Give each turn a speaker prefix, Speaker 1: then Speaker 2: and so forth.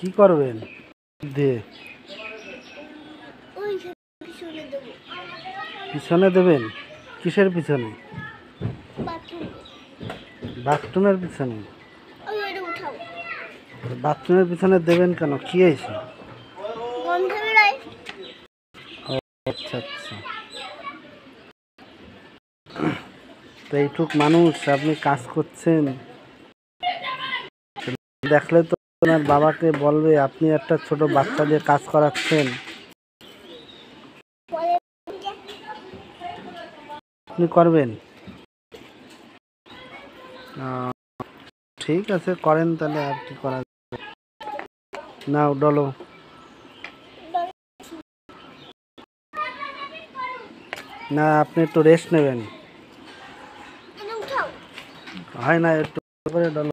Speaker 1: কি করবেন দিয়ে? পিছনে দেবেন? কিসের পিছনে? বাথরুমের পিছনে? বাথরুমের পিছনে দেবেন কেন? কি হয়েছে? আচ্ছা আচ্ছা, তো এইটুক মানুষ আপনি কাজ করছেন, দেখলে তো ওনার বাবাকে বলবে আপনি একটা ছোট বাচ্চা দিয়ে কাজ করাচ্ছেন। আপনি করবেন? ঠিক আছে, করেন তাহলে, আর কি করা যাবে। নাও ডলো। না, আপনি একটু রেস্ট নেবেন। হয় না, একটু করে ডলো।